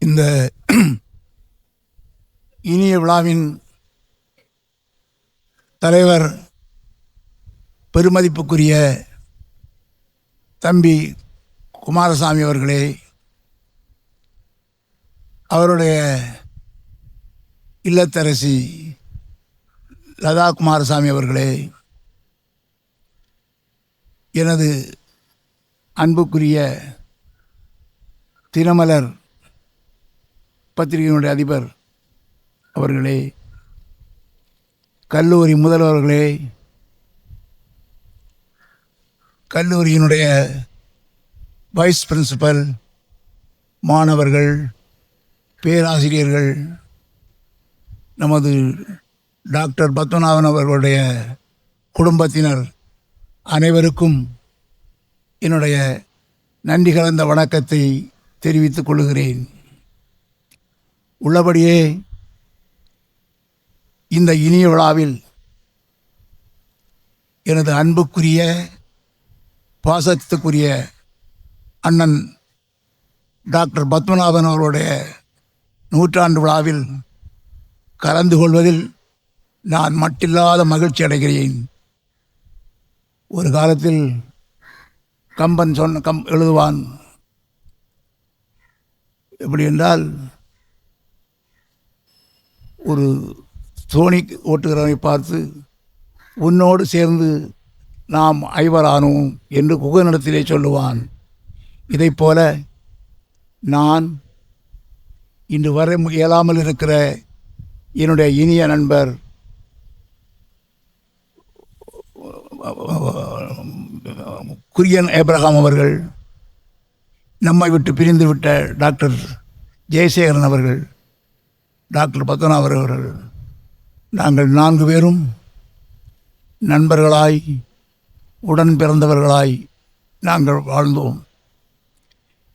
இந்த இனிய விழாவின் தலைவர் பெருமதிப்புக்குரிய தம்பி குமாரசாமி அவர்களே, அவருடைய இல்லத்தரசி லதா குமாரசாமி அவர்களே, எனது அன்புக்குரிய தினமலர் பத்திரிகையினுடைய அதிபர் அவர்களே, கல்லூரி முதல்வர்களே, கல்லூரியினுடைய வைஸ் பிரின்சிபல், மாணவர்கள், பேராசிரியர்கள், நமது டாக்டர் பத்மநாபன் அவர்களுடைய குடும்பத்தினர் அனைவருக்கும் என்னுடைய நன்றி கலந்த வணக்கத்தை தெரிவித்துக் கொள்கிறேன். உள்ளபடியே இந்த இனிய விழாவில் எனது அன்புக்குரிய பாசத்துக்குரிய அண்ணன் டாக்டர் பத்மநாபன் அவர்களுடைய 100ஆண்டு விழாவில் கலந்து கொள்வதில் நான் மட்டில்லாத மகிழ்ச்சி அடைகிறேன். ஒரு காலத்தில் கம்பன் எழுதுவான், எப்படி என்றால், ஒரு தோணி ஓட்டுகிறவனை பார்த்து உன்னோடு சேர்ந்து நாம் ஐவரானோம் என்று குகனிடத்திலே சொல்லுவான். இதைப்போல நான் இன்று வர இயலாமல் இருக்கிற என்னுடைய இனிய நண்பர் குரியன் ஏப்ரஹாம் அவர்கள், நம்மை விட்டு பிரிந்துவிட்ட டாக்டர் ஜெயசேகரன் அவர்கள், டாக்டர் பத்மநாபன் அவர்கள், நாங்கள் 4 பேரும் நண்பர்களாய் உடன் பிறந்தவர்களாய் நாங்கள் வாழ்ந்தோம்.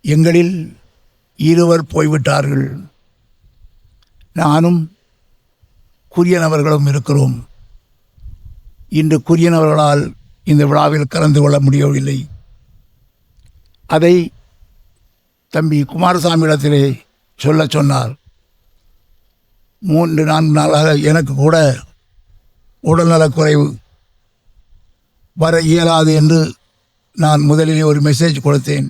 எங்களில் 2 போய்விட்டார்கள். நானும் குரியன் அவர்களும் இருக்கிறோம். இன்று குரியன் அவர்களால் இந்த விழாவில் கலந்து கொள்ள முடியவில்லை. அதை தம்பி குமாரசாமியிடத்திலே சொல்ல சொன்னார். 3-4 நாளாக எனக்கு கூட உடல்நலக்குறைவு, வர இயலாது என்று நான் முதலிலே ஒரு மெசேஜ் கொடுத்தேன்.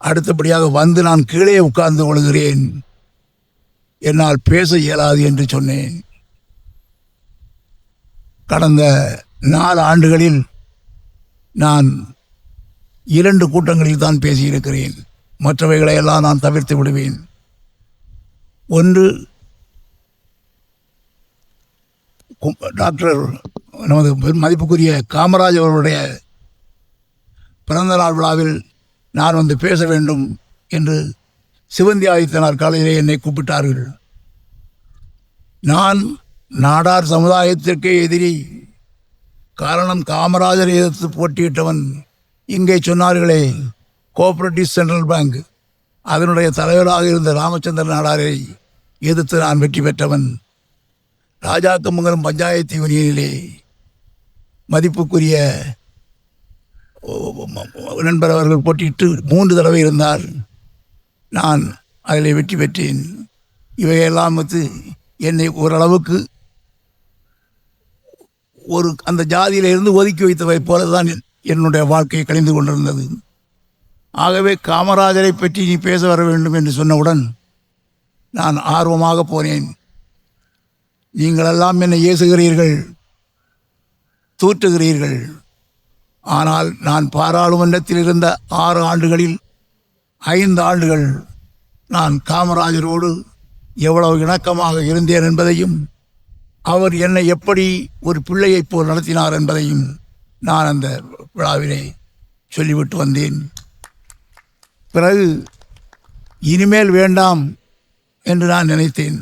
அடுத்தபடியாக வந்து நான் கீழே உட்கார்ந்து கொள்கிறேன், என்னால் பேச இயலாது என்று சொன்னேன். கடந்த 4 ஆண்டுகளில் நான் 2 கூட்டங்களில் தான் பேசியிருக்கிறேன். மற்றவைகளை எல்லாம் நான் தவிர்த்து விடுவேன். ஒன்று, டாக்டர் நமது மதிப்புக்குரிய காமராஜ் அவர்களுடைய பிறந்தநாள் விழாவில் நான் வந்து பேச வேண்டும் என்று சிவந்தி ஆதித்தனார் காலையிலே என்னை கூப்பிட்டார்கள். நான் நாடார் சமுதாயத்திற்கே எதிரி. காரணம், காமராஜரை எதிர்த்து போட்டியிட்டவன். இங்கே சொன்னார்களே, கோஆபரேட்டிவ் சென்ட்ரல் பேங்க், அதனுடைய தலைவராக இருந்த ராமச்சந்திரன் நாடாரை எதிர்த்து நான் வெற்றி பெற்றவன். ராஜாக்கமங்கலம் பஞ்சாயத்து யூனியனிலே மதிப்புக்குரிய நண்பர் அவர்கள் போட்டியிட்டு 3 தடவை இருந்தார். நான் அதில் வெற்றி பெற்றேன். இவையெல்லாம் வந்து என்னை ஓரளவுக்கு அந்த ஜாதியிலிருந்து ஒதுக்கி வைத்தவை போல தான் என்னுடைய வாழ்க்கையை கழிந்து கொண்டிருந்தது. ஆகவே காமராஜரை பற்றி நீ பேச வர வேண்டும் என்று சொன்னவுடன் நான் ஆர்வமாக போனேன். நீங்களெல்லாம் என்னை ஏசுகிறீர்கள், தூற்றுகிறீர்கள். ஆனால் நான் பாராளுமன்றத்தில் இருந்த 6 ஆண்டுகளில் 5 ஆண்டுகள் நான் காமராஜரோடு எவ்வளவு இணக்கமாக இருந்தேன் என்பதையும், அவர் என்னை எப்படி ஒரு பிள்ளையைப் போல் நடத்தினார் என்பதையும் நான் அந்த விழாவிலே சொல்லிவிட்டு வந்தேன். பிறகு இனிமேல் வேண்டாம் என்று நான் நினைத்தேன்.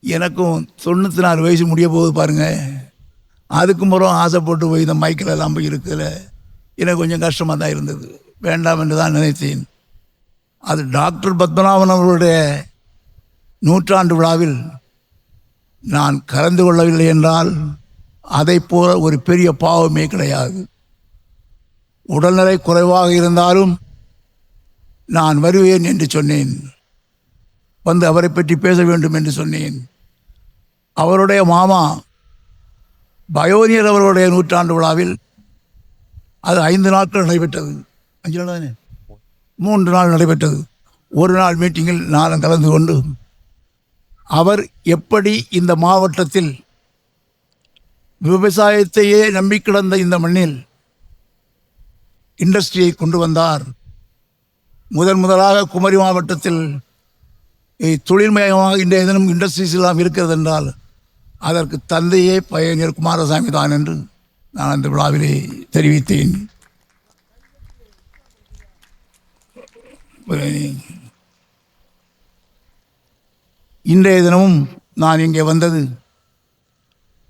எனக்கும் 94 வயசு முடிய போகுது பாருங்கள். அதுக்கு முறம் ஆசைப்பட்டு போய் இந்த மைக்கில் எல்லாம் போய் இருக்குதுல, எனக்கு கொஞ்சம் கஷ்டமாக தான் இருந்தது. வேண்டாம் என்று தான் நினைத்தேன். அது டாக்டர் பத்மநாபன் அவர்களுடைய 100ஆண்டு விழாவில் நான் கலந்து கொள்ளவில்லை என்றால் அதை போல ஒரு பெரிய பாவமே கிடையாது. உடல்நிலை குறைவாக இருந்தாலும் நான் வருவேன் என்று சொன்னேன். வந்து அவரை பற்றி பேச வேண்டும் என்று சொன்னேன். அவருடைய மாமா பயோனியர் அவருடைய 100ஆண்டு விழாவில் அது 5 நாட்கள் நடைபெற்றது. 5 நாள் தானே, 3 நாள் நடைபெற்றது. ஒரு நாள் மீட்டிங்கில் நான் கலந்து கொண்டு அவர் எப்படி இந்த மாவட்டத்தில் விவசாயத்தையே நம்பி கிடந்த இந்த மண்ணில் இண்டஸ்ட்ரியை கொண்டு வந்தார். முதலாக குமரி மாவட்டத்தில் தொழில்மயமாக இன்றைய தினம் இண்டஸ்ட்ரீஸ் எல்லாம் இருக்கிறது என்றால் அதற்கு தந்தையே பயணியர் குமாரசாமி தான் என்று நான் அந்த விழாவிலே தெரிவித்தேன். இன்றைய தினமும் நான் இங்கே வந்தது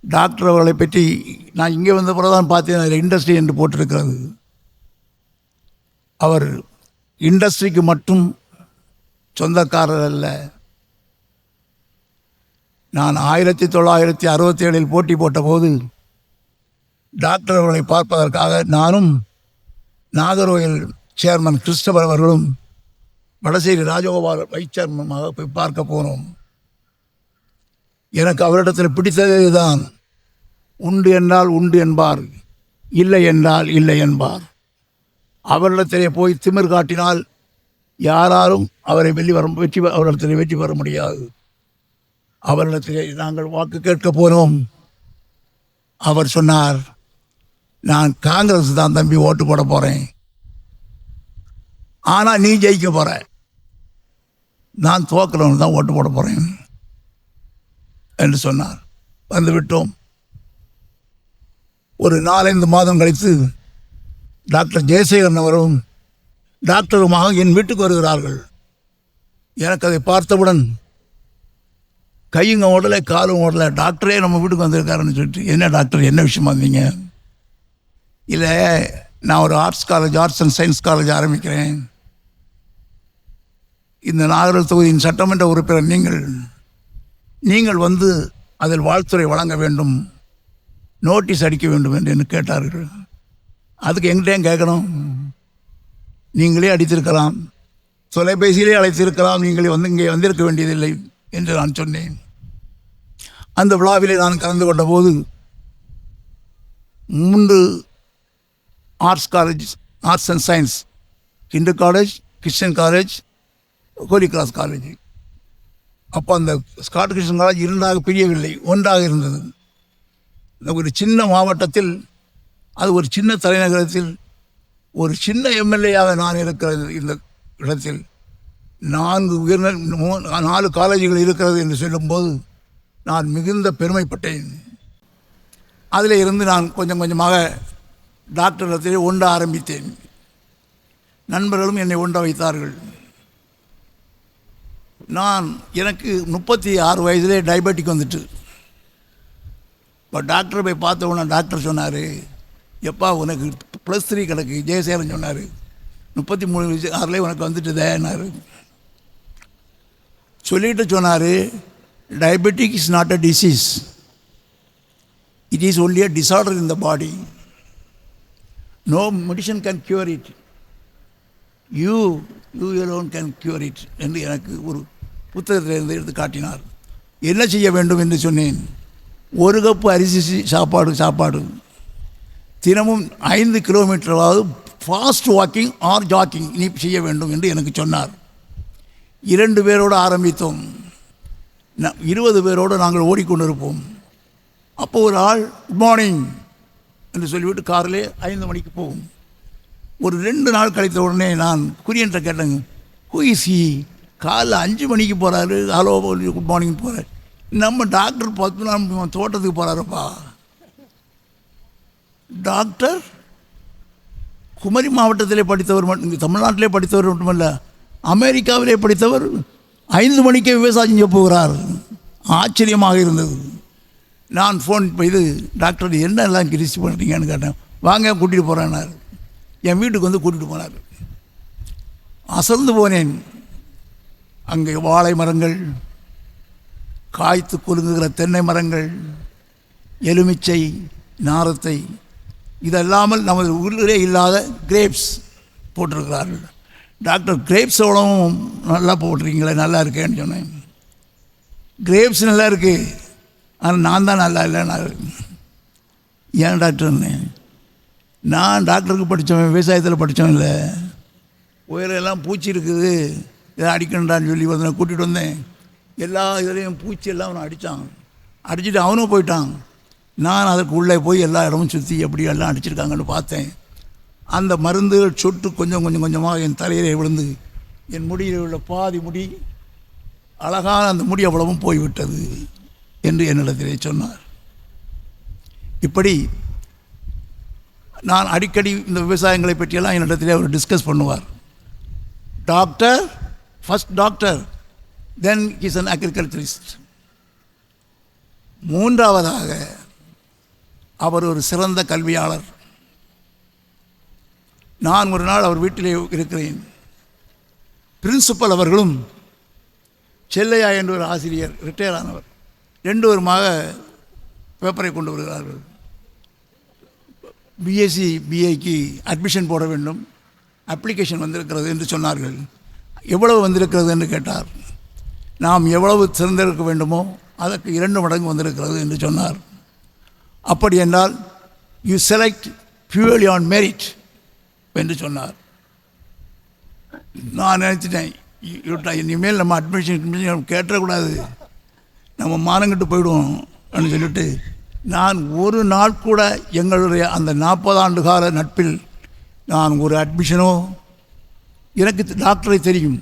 டாக்டர் அவர்களை பற்றி நான் இங்கே வந்த பிறகுதான் பார்த்தேன். அதில் இண்டஸ்ட்ரி என்று போட்டிருக்கிறது. அவர் இண்டஸ்ட்ரிக்கு மட்டும் சொந்தக்காரர் அல்ல. நான் 1967 போட்டி போட்ட போது டாக்டர் அவர்களை பார்ப்பதற்காக நானும் நாகர்கோயில் சேர்மன் கிறிஸ்டபர் அவர்களும் வடசேரி ராஜகோபால் வைஸ் சேர்மனாக போய் பார்க்க போனோம். எனக்கு அவரிடத்தில் பிடித்ததே தான். உண்டு என்றால் உண்டு என்பார், இல்லை என்றால் இல்லை என்பார். அவரிடத்திலே போய் திமிர் காட்டினால் யாராலும் அவரை அவரிடத்தில் வெற்றி பெற முடியாது. அவரிடத்திலே நாங்கள் வாக்கு கேட்க போனோம். அவர் சொன்னார், நான் காங்கிரஸ் தான் தம்பி ஓட்டு போட போகிறேன், ஆனால் நீ ஜெயிக்க போகிற, நான் தோக்கிறவன் தான் ஓட்டு போட போகிறேன் என்று சொன்னார். வந்துவிட்டோம். ஒரு 4-5 மாதம் கழித்து டாக்டர் ஜெயசேகரன் அவரும் டாக்டருமாக என் வீட்டுக்கு வருகிறார்கள். எனக்கு அதை பார்த்தவுடன் கையுங்க ஓடலை காலும் ஓடலை, டாக்டரே நம்ம வீட்டுக்கு வந்திருக்காருன்னு சொல்லிட்டு, என்ன டாக்டர் என்ன விஷயமா வந்தீங்க? இல்லை, நான் ஒரு ஆர்ட்ஸ் அண்ட் சயின்ஸ் காலேஜ் ஆரம்பிக்கிறேன். இந்த நாகர்கோவில் தொகுதியின் சட்டமன்ற உறுப்பினர் நீங்கள் வந்து அதில் வாழ்த்துறை வழங்க வேண்டும், நோட்டீஸ் அடிக்க வேண்டும் என்று கேட்டார்கள். அதுக்கு எங்கிட்டேயும் கேட்கணும், நீங்களே அடித்திருக்கலாம், தொலைபேசியிலே அழைத்திருக்கலாம், நீங்களே இங்கே வந்திருக்க வேண்டியதில்லை என்று நான் சொன்னேன். அந்த விழாவிலே நான் கலந்து கொண்ட போது 3 arts and science, Hindu college, christian college, holy cross college. அப்போ அந்த ஸ்காட் கிறிஸ்டியன் காலேஜ் 2ஆக பிரியவில்லை, 1ஆக இருந்தது. ஒரு சின்ன மாவட்டத்தில், அது ஒரு சின்ன தலைநகரத்தில், ஒரு சின்ன எம்எல்ஏயாக நான் இருக்கிறது. இந்த இடத்தில் 4 காலேஜுகள் இருக்கிறது என்று சொல்லும்போது நான் மிகுந்த பெருமைப்பட்டேன். அதில் இருந்து நான் கொஞ்சம் கொஞ்சமாக டாக்டரிடத்திலே ஒண்ட ஆரம்பித்தேன். நண்பர்களும் என்னை ஒண்ட வைத்தார்கள். எனக்கு 36 வயதிலே டயபெட்டிக் வந்துட்டு. இப்போ டாக்டரை போய் பார்த்த உடனே டாக்டர் சொன்னார், எப்பா உனக்கு +3 கிடக்கு. ஜெயசேகரன் சொன்னார், 33 உனக்கு வந்துட்டுதேன்னாரு. சொல்லிட்டு சொன்னார், diabetic is not a disease, it is only a disorder in the body, no medicine can cure it, you alone can cure it என்று எனக்கு ஒரு புத்தகத்திலிருந்து எடுத்து காட்டினார். என்ன செய்ய வேண்டும் என்று சொன்னேன். 1 கப்பு அரிசி சாப்பாடு தினமும் 5 கிலோமீட்டராவது ஃபாஸ்ட் வாக்கிங் ஆர் ஜாக்கிங் நீ செய்ய வேண்டும் என்று எனக்கு சொன்னார். 2 பேரோடு ஆரம்பித்தோம். 20 பேரோடு நாங்கள் ஓடிக்கொண்டிருப்போம். அப்போ ஒரு ஆள் குட் மார்னிங் என்று சொல்லிவிட்டு காரிலே 5 மணிக்கு போகும். ஒரு 2 நாள் கழித்த உடனே நான் குரியன்ட்ட கேட்டேங்க, ஹூ இஸ் ஹி? காலைல 5 மணிக்கு போகிறாரு, ஹலோ குட் மார்னிங் போகிறார். நம்ம டாக்டர் 10 நாள் தோட்டத்துக்கு போகிறாருப்பா. டாக்டர் குமரி மாவட்டத்திலே படித்தவர் மட்டும், தமிழ்நாட்டிலே படித்தவர் மட்டுமல்ல, அமெரிக்காவிலே படித்தவர் 5 மணிக்கே விவசாயம் செய்ய போகிறார். ஆச்சரியமாக இருந்தது. நான் ஃபோன் செய்து, டாக்டர் என்னெல்லாம் கிரிசி பண்ணுறீங்கன்னு கேட்டேன். வாங்க கூட்டிகிட்டு போகிறேன்னாரு. என் வீட்டுக்கு வந்து கூட்டிகிட்டு போனார். அசந்து போனேன். அங்கே வாழை மரங்கள், காய்த்து குலுங்குகிற தென்னை மரங்கள், எலுமிச்சை, நாரத்தை, இதல்லாமல் நமது ஊரிலே இல்லாத கிரேப்ஸ் போட்டிருக்கிறார்கள். டாக்டர் கிரேப்ஸ் எவ்வளவும் நல்லா போட்டிருக்கீங்களே, நல்லா இருக்கேன்னு சொன்னேன். கிரேப்ஸ் நல்லா இருக்கு, ஆனால் நான் தான் நல்லா இல்லைன்னா. ஏன் டாக்டர்னு, நான் டாக்டருக்கு படித்தவன், விவசாயத்தில் படித்தவன் இல்லை. உயரெல்லாம் பூச்சி இருக்குது, இதை அடிக்கணுண்டான்னு சொல்லி வந்து கூட்டிகிட்டு வந்தேன். எல்லா இதுலேயும் பூச்சி எல்லாம் அவனை அடித்தான். அடிச்சுட்டு அவனும் போயிட்டான். நான் அதற்கு உள்ளே போய் எல்லா இடமும் சுற்றி எப்படி எல்லாம் அடிச்சிருக்காங்கன்னு பார்த்தேன். அந்த மருந்துகள் சொட்டு கொஞ்சம் கொஞ்சமாக என் தலையிலே விழுந்து என் முடியில் உள்ள பாதி முடி, அழகான அந்த முடி அவ்வளவும் போய்விட்டது என்று என்னிடத்திலே சொன்னார். இப்படி நான் அடிக்கடி இந்த விவசாயங்களை பற்றியெல்லாம் என்னிடத்திலே அவர் டிஸ்கஸ் பண்ணுவார். Doctor, first doctor, then is an agriculturist. மூன்றாவதாக அவர் ஒரு சிறந்த கல்வியாளர். நான் ஒரு நாள் அவர் வீட்டிலே இருக்கிறேன். பிரின்சிபல் அவர்களும் செல்லையா என்ற ஒரு ஆசிரியர், ரிட்டையர் ஆனவர், 2 பேருமாக பேப்பரை கொண்டு வருகிறார்கள். பிஎஸ்சி பிஏக்கு அட்மிஷன் போட வேண்டும், அப்ளிகேஷன் வந்திருக்கிறது என்று சொன்னார்கள். எவ்வளவு வந்திருக்கிறது என்று கேட்டார். நாம் எவ்வளவு சிறந்திருக்க வேண்டுமோ அதற்கு 2 மடங்கு வந்திருக்கிறது என்று சொன்னார். அப்படி என்றால் you select purely on merit என்று சொன்னார். நான் நினச்சிட்டேன், இனிமேல் நம்ம அட்மிஷன் கேட்டக்கூடாது, நம்ம மானங்கிட்டு போயிடுவோம் அப்படின்னு சொல்லிட்டு, நான் ஒரு நாள் கூட எங்களுடைய அந்த 40 ஆண்டு கால நட்பில் நான் ஒரு அட்மிஷனோ, எனக்கு டாக்டரை தெரியும்,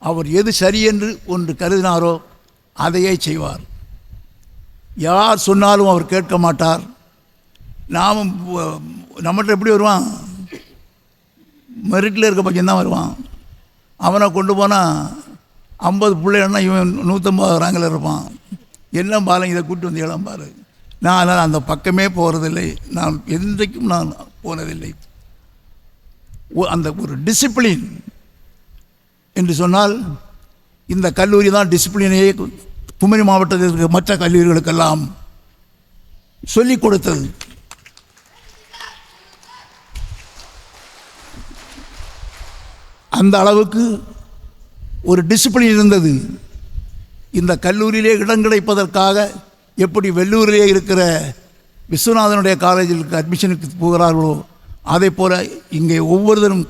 அவர் எது சரி என்று ஒன்று கருதினாரோ அதையே செய்வார். யார் சொன்னாலும் அவர் கேட்க மாட்டார். நாம் நம்மகிட்ட எப்படி வருவான், மெரிட்டில் இருக்க பட்சம்தான் வருவான். அவனை கொண்டு போனால் 50 பிள்ளைன்னா இவன் 150 ரேங்கில் இருப்பான். எல்லாம் பாருங்க, இதை கூப்பிட்டு வந்து எல்லாம் பாரு. நான் அதனால் அந்த பக்கமே போகிறதில்லை, நான் என்றைக்கும் நான் போனதில்லை. அந்த ஒரு டிசிப்ளின் என்று சொன்னால், இந்த கல்லூரி தான் டிசிப்ளினையே குமரி மாவட்டத்தில் இருக்கிற மற்ற கல்லூரிகளுக்கெல்லாம் சொல்லிக் கொடுத்தது. அந்த அளவுக்கு ஒரு டிசிப்ளின் இருந்தது. இந்த கல்லூரியிலே இடம் கிடைப்பதற்காக எப்படி வெள்ளூரிலே இருக்கிற விஸ்வநாதனுடைய காலேஜில் அட்மிஷனுக்கு போகிறார்களோ, அதே போல் இங்கே ஒவ்வொருத்தரும்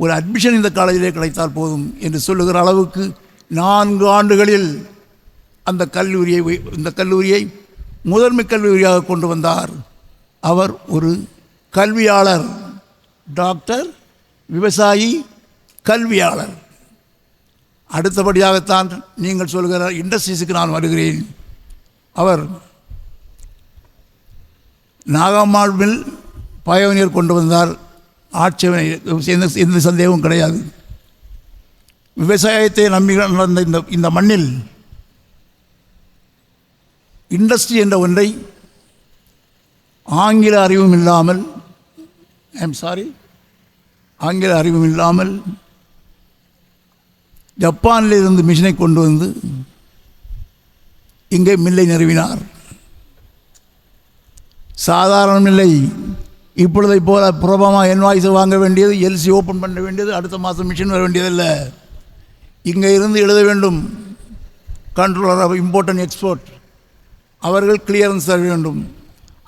ஒரு அட்மிஷன் இந்த காலேஜிலே கிடைத்தால் போதும் என்று சொல்லுகிற அளவுக்கு 4 ஆண்டுகளில் இந்த கல்லூரியை முதன்மை கல்லூரியாக கொண்டு வந்தார். அவர் ஒரு கல்வியாளர், டாக்டர், விவசாயி, கல்வியாளர். அடுத்தபடியாகத்தான் நீங்கள் சொல்கிற இண்டஸ்ட்ரீஸுக்கு நான் வருகிறேன். அவர் நாகம்மாள் மில் பயோனியர் கொண்டு வந்தார். ஆட்சேபனை எந்த சந்தேகமும் கிடையாது. விவசாயத்தை நம்பி நடந்த இந்த மண்ணில் இண்டஸ்ட்ரி என்ற ஒன்றை ஆங்கில அறிவும் இல்லாமல் ஜப்பானில் இருந்து மிஷினை கொண்டு வந்து இங்கே மில்லை நிறுவினார். சாதாரண மில்லை. இப்பொழுதை போல புறபமாக என்வாய்ஸ் வாங்க வேண்டியது, எல்சி ஓப்பன் பண்ண வேண்டியது, அடுத்த மாதம் மிஷின் வர வேண்டியதில்லை. இங்கே இருந்து எழுத வேண்டும். Controller of import and export அவர்கள் கிளியரன்ஸ் தர வேண்டும்.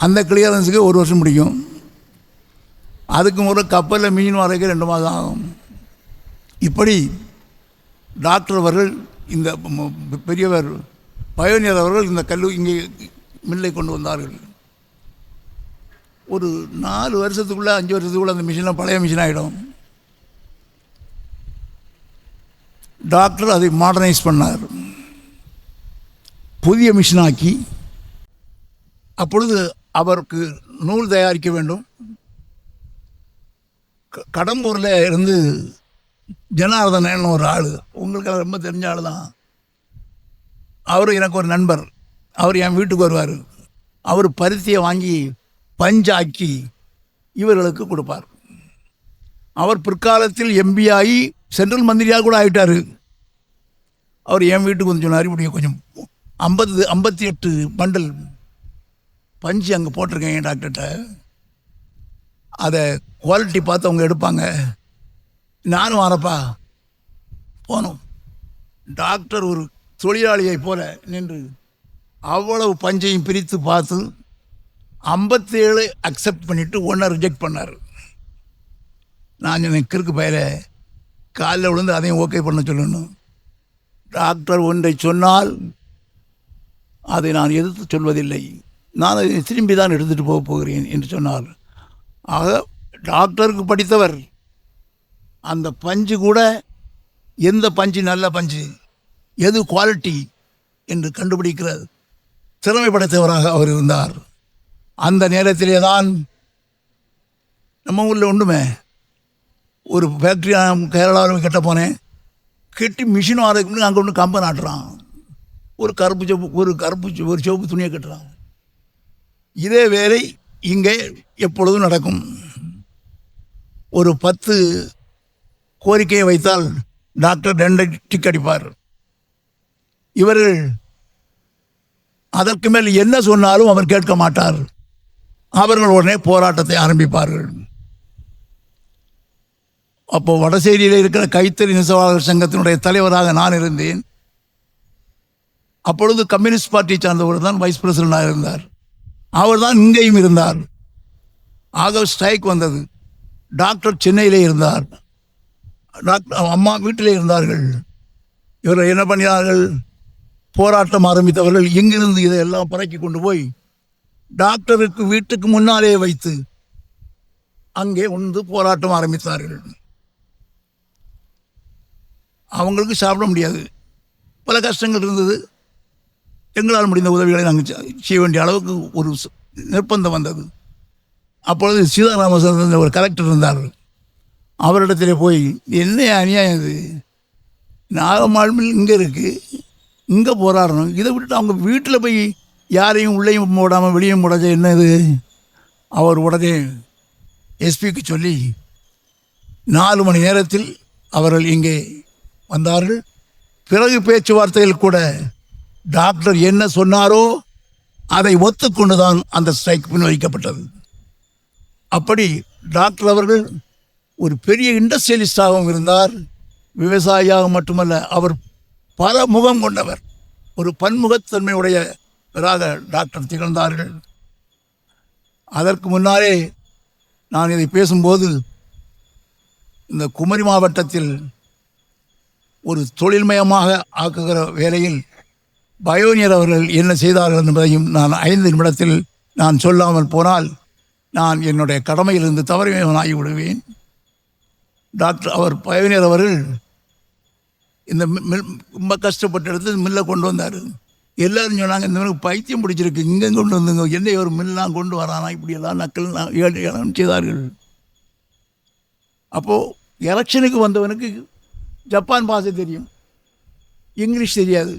அந்த கிளியரன்ஸுக்கு 1 வருஷம் பிடிக்கும். அதுக்கு ஒரு கப்பலில் மீன் வரைக்கும் 2 மாதம் ஆகும். இப்படி டாக்டர் அவர்கள், இந்த பெரியவர் பயோனியர் அவர்கள் இந்த இங்கே மில்லை கொண்டு வந்தார்கள். ஒரு 4 வருஷத்துக்குள்ளே 5 வருஷத்துக்குள்ளே அந்த மிஷின்லாம் பழைய மிஷின் ஆகிடும். டாக்டர் அதை மாடர்னைஸ் பண்ணார், புதிய மிஷினாக்கி. அப்பொழுது அவருக்கு நூல் தயாரிக்க வேண்டும். கடம்பூரில் இருந்து ஜனார்தனன் ஒரு ஆள், உங்களுக்கு ரொம்ப தெரிஞ்ச ஆள் தான். அவர் எனக்கு ஒரு நண்பர். அவர் என் வீட்டுக்கு வருவார். அவர் பருத்தியை வாங்கி பஞ்சாக்கி இவர்களுக்கு கொடுப்பார். அவர் பிற்காலத்தில் எம்பி ஆகி சென்ட்ரல் மந்திரியாக கூட ஆகிட்டார். அவர் என் வீட்டுக்கு வந்து சொன்னார், இப்படி கொஞ்சம் 58 பண்டல் பஞ்சு அங்கே போட்டிருக்கேன் டாக்டர்கிட்ட, அதை குவாலிட்டி பார்த்து அவங்க எடுப்பாங்க, நானும் வரப்பா போனோம். டாக்டர் ஒரு தொழிலாளியை போல நின்று அவ்வளவு பஞ்சையும் பிரித்து பார்த்து 57 அக்செப்ட் பண்ணிவிட்டு ஒன்றை ரிஜெக்ட் பண்ணார். நான் எனக்கு கிறுக்கு பயிர காலில் விழுந்து அதையும் ஓகே பண்ண சொல்லணும். டாக்டர் ஒன்றை சொன்னால் அதை நான் எதிர்த்து சொல்வதில்லை, நான் அதை திரும்பி தான் எடுத்துகிட்டு போகிறேன் என்று சொன்னார். ஆக டாக்டருக்கு படித்தவர் அந்த பஞ்சு கூட எந்த பஞ்சு நல்ல பஞ்சு, எது குவாலிட்டி என்று கண்டுபிடிக்கிற திறமை படைத்தவராக அவர் இருந்தார். அந்த நேரத்திலே தான் நம்ம ஊரில் ஒன்றுமே ஒரு ஃபேக்ட்ரி கேரளாவில் கட்ட போனேன். கட்டி மிஷின் வரதுக்கு அங்கே ஒன்று கம்பை நாட்டுறான், ஒரு சிவப்பு துணியை கட்டுறான். இதே வேலை இங்கே எப்பொழுதும் நடக்கும். ஒரு 10 கோரிக்கையை வைத்தால் டாக்டர் 2 டிக் அடிப்பார். இவர்கள் அதற்கு மேல் என்ன சொன்னாலும் அவர் கேட்க மாட்டார். அவர்கள் உடனே போராட்டத்தை ஆரம்பிப்பார்கள். அப்போ வடசேரியில் இருக்கிற கைத்தறி நெசவாளர் சங்கத்தினுடைய தலைவராக நான் இருந்தேன். அப்பொழுது கம்யூனிஸ்ட் பார்ட்டியை சார்ந்தவர் தான் வைஸ் பிரசிடண்டாக இருந்தார். அவர் தான் இங்கேயும் இருந்தார். ஆக ஸ்ட்ரைக் வந்தது. டாக்டர் சென்னையிலே இருந்தார், டாக்டர் அம்மா வீட்டிலே இருந்தார்கள். இவர்கள் என்ன பண்ணினார்கள், போராட்டம் ஆரம்பித்தவர்கள் எங்கிருந்து இதையெல்லாம் பறக்கி கொண்டு போய் டாக்டருக்கு வீட்டுக்கு முன்னாலே வைத்து அங்கே வந்து போராட்டம் ஆரம்பித்தார்கள். அவங்களுக்கு சாப்பிட முடியாது, பல கஷ்டங்கள் இருந்தது. எங்களால் முடிந்த உதவிகளை நாங்கள் செய்ய வேண்டிய அளவுக்கு ஒரு நிர்பந்தம் வந்தது. அப்பொழுது சீதாராமச்சந்திரன் ஒரு கலெக்டர் இருந்தார். அவரிடத்திலே போய், என்ன அநியாயம் இது, நாகமாழ்மில் இங்கே இருக்குது, இங்கே போராடணும், இதை விட்டுட்டு அவங்க வீட்டில் போய் யாரையும் உள்ளேயும் போடாமல் வெளியும் போடாத என்ன இது? அவர் உடனே எஸ்பிக்கு சொல்லி 4 மணி நேரத்தில் அவர்கள் இங்கே வந்தார்கள். பிறகு பேச்சுவார்த்தையில் கூட டாக்டர் என்ன சொன்னாரோ அதை ஒத்துக்கொண்டு தான் அந்த ஸ்ட்ரைக் பின்வைக்கப்பட்டது. அப்படி டாக்டர் அவர்கள் ஒரு பெரிய இண்டஸ்ட்ரியலிஸ்டாகவும் இருந்தார், விவசாயியாக மட்டுமல்ல, அவர் பல முகம் கொண்டவர், ஒரு பன்முகத்தன்மையுடையவராக டாக்டர் திகழ்ந்தார்கள். அதற்கு முன்னாலே நான் இதை பேசும்போது இந்த குமரி மாவட்டத்தில் ஒரு தொழில்மயமாக ஆக்குகிற வேலையில் பயோனியர் அவர்கள் என்ன செய்தார்கள் என்பதையும் நான் 5 நிமிடத்தில் நான் சொல்லாமல் போனால் நான் என்னுடைய கடமையிலிருந்து தவறியவனாகி விடுவேன். டாக்டர் அவர் பயோனியர் அவர்கள் இந்த ரொம்ப கஷ்டப்பட்டு எடுத்து மில்லை கொண்டு வந்தார். எல்லோரும் சொன்னாங்க, இந்த மாதிரி பைத்தியம் பிடிச்சிருக்கு, இங்கே கொண்டு வந்துங்க, என்ன ஒரு மில்லாம் கொண்டு வரானா, இப்படியெல்லாம் நக்கல் ஏழு செய்தார்கள். அப்போது எலெக்ஷனுக்கு வந்தவனுக்கு ஜப்பான் பாஷை தெரியும், இங்கிலீஷ் தெரியாது.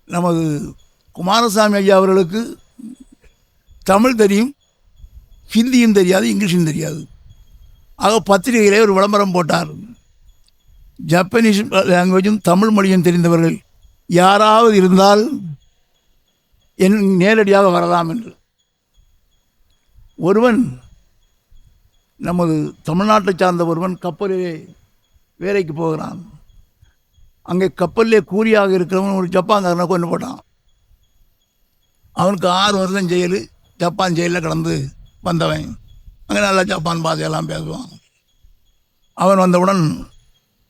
நமது குமாரசாமி ஐயா அவர்களுக்கு தமிழ் தெரியும், ஹிந்தியும் தெரியாது, இங்கிலீஷும் தெரியாது. ஆக பத்திரிகையிலே ஒரு விளம்பரம் போட்டார், ஜப்பனீஸ் லாங்குவேஜும் தமிழ் மொழியும் தெரிந்தவர்கள் யாராவது இருந்தால் நேரடியாக வரலாம் என்று. ஒருவன், நமது தமிழ்நாட்டை சார்ந்த ஒருவன் கப்பலிலே வேலைக்கு போகிறான். அங்கே கப்பலிலே கூலியாக இருக்கிறவன் ஒரு ஜப்பான்காரனை கொண்டு போட்டான். அவனுக்கு 6 வருஷம் ஜெயிலு, ஜப்பான் ஜெயிலில் கடந்து வந்தவன். அங்கே நல்லா ஜப்பான் பாஷையெல்லாம் பேசுவான். அவன் வந்தவுடன்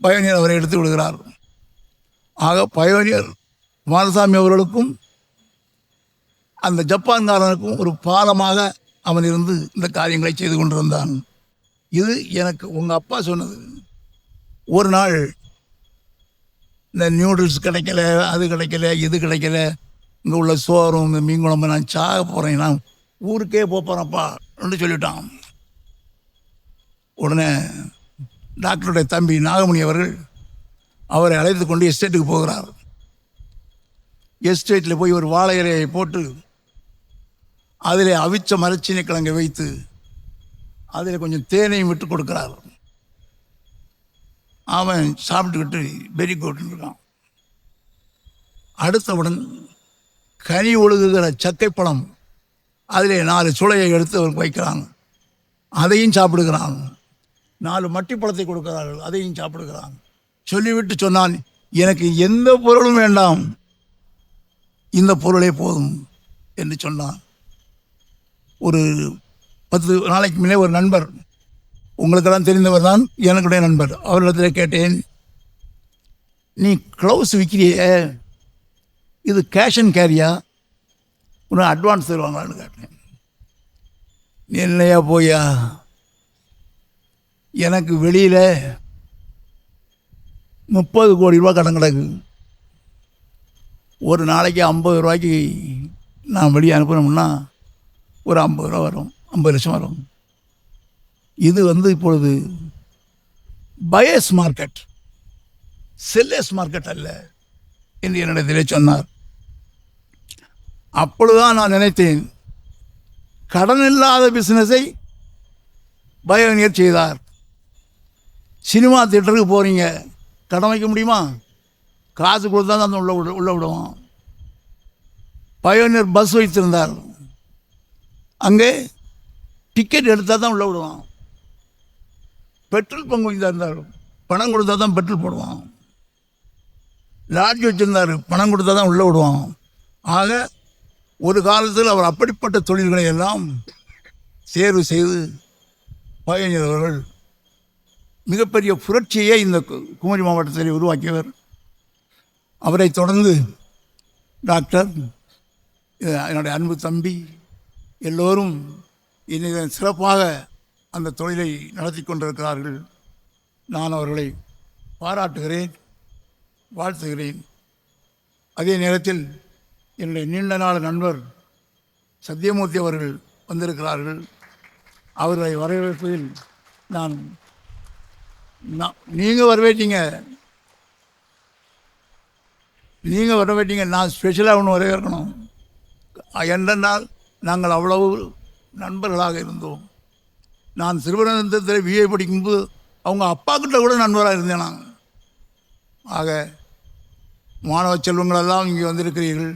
பயோனியர் அவரை எடுத்து விடுகிறார். ஆக பயோனியர் குமாரசாமி அவர்களுக்கும் அந்த ஜப்பான்காரனுக்கும் ஒரு பாலமாக அவன் இருந்து இந்த காரியங்களை செய்து கொண்டிருந்தான். இது எனக்கு உங்கள் அப்பா சொன்னது. ஒரு நாள் இந்த நியூடில்ஸ் கிடைக்கல, அது கிடைக்கல, இது கிடைக்கல, இங்கே உள்ள சோறும் இந்த மீன் குழம்பு நான் சாக போகிறேன், நான் ஊருக்கே போகிறேன்ப்பா என்று சொல்லிட்டான். உடனே டாக்டருடைய தம்பி நாகமணி அவர்கள் அவரை அழைத்து கொண்டு எஸ்டேட்டுக்கு போகிறார். எஸ்டேட்டில் போய் ஒரு வாழை இலையை போட்டு அதில் அவிச்ச மரச்சீனி கிழங்கை வைத்து அதில் கொஞ்சம் தேனையும் விட்டு கொடுக்குறார். அவன் சாப்பிட்டுக்கிட்டு வெரி குட்னு இருக்கான். அடுத்தவுடன் கனி ஒழுகுகிற சக்கைப்பழம் அதிலே 4 சுளையை எடுத்து அவருக்கு வைக்கிறான், அதையும் சாப்பிடுகிறான். 4 மட்டி பழத்தை கொடுக்கிறார்கள், அதையும் சாப்பிடுகிறான். சொல்லிவிட்டு சொன்னான், எனக்கு எந்த பொருளும் வேண்டாம், இந்த பொருளே போதும் என்று சொன்னான். ஒரு 10 நாளைக்கு முன்னே ஒரு நண்பர், உங்களுக்கெல்லாம் தெரிந்தவர் தான், எனக்குடைய நண்பர், அவரிடத்தில் கேட்டேன், நீ க்ளவுஸ் விற்கிறியே, இது கேஷ் அண்ட் கேரியா, உன்னை அட்வான்ஸ் தருவாங்களான்னு கேட்டேன். இல்லையா போயா, எனக்கு வெளியில் 30 கோடி ரூபா கடன் கிடக்கு, ஒரு நாளைக்கு 50 ரூபாய்க்கு நான் வெளியே அனுப்பணும்னா ஒரு 50 ரூபா வரும், 50 லட்சம் வரும். இது இப்பொழுது பயர்ஸ் மார்க்கெட், செல்லர்ஸ் மார்க்கெட் அல்ல என்று என்னிடத்திலே சொன்னார். அப்பொழுதுதான் நான் நினைத்தேன், கடன் இல்லாத பிஸ்னஸை பயோனியர் செய்தார். சினிமா தியேட்டருக்கு போகிறீங்க, கடன் வைக்க முடியுமா? காசு கொடுத்தா தான் உள்ள விடுவோம். பயோனியர் பஸ் வைத்திருந்தார், அங்கே டிக்கெட் எடுத்தால் தான் உள்ள விடுவான். பெட்ரோல் பங்கு வைத்திருந்தார், பணம் கொடுத்தா தான் பெட்ரோல் போடுவான். லாட்ஜ் வச்சுருந்தார், பணம் கொடுத்தா தான் உள்ளே விடுவான். ஆக ஒரு காலத்தில் அவர் அப்படிப்பட்ட தொழில்களை எல்லாம் தேர்வு செய்து பயோனியர் அவர்கள் மிகப்பெரிய புரட்சியை இந்த குமரி மாவட்டத்தில் உருவாக்கியவர். அவரை தொடர்ந்து டாக்டர், என்னுடைய அன்பு தம்பி, எல்லோரும் இன்னைக்கு சிறப்பாக அந்த தொழிலை நடத்தி கொண்டிருக்கிறார்கள். நான் அவர்களை பாராட்டுகிறேன், வாழ்த்துகிறேன். அதே நேரத்தில் என்னுடைய நீண்ட நாள் நண்பர் சத்தியமூர்த்தி அவர்கள் வந்திருக்கிறார்கள். அவர்களை வரவேற்பதில் நீங்கள் வரவேற்றீங்க, நான் ஸ்பெஷலாக ஒன்று வரவேற்கணும். என்றால் நாங்கள் அவ்வளவு நண்பர்களாக இருந்தோம். நான் திருவனந்தபுரத்தில் பிஏ படிக்கும்போது அவங்க அப்பாக்கிட்ட கூட நண்பராக இருந்தேன் நான். ஆக மாணவ செல்வங்களெல்லாம் இங்கே வந்திருக்கிறீர்கள்,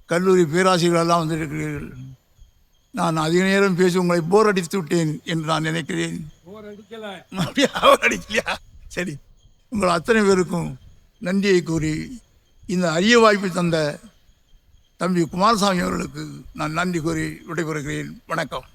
கல்லூரி பேராசிரியர்களெல்லாம் வந்திருக்கிறீர்கள். நான் அதிக நேரம் பேசி உங்களை போர் அடித்து விட்டேன் என்று நான் நினைக்கிறேன். போர் அடிக்கலையா? சரி, உங்கள் அத்தனை பேருக்கும் நன்றியை கூறி இந்த அரிய வாய்ப்பை தந்த தம்பி குமாரசாமி அவர்களுக்கு நான் நன்றி கூறி விடைபெறுகிறேன். வணக்கம்.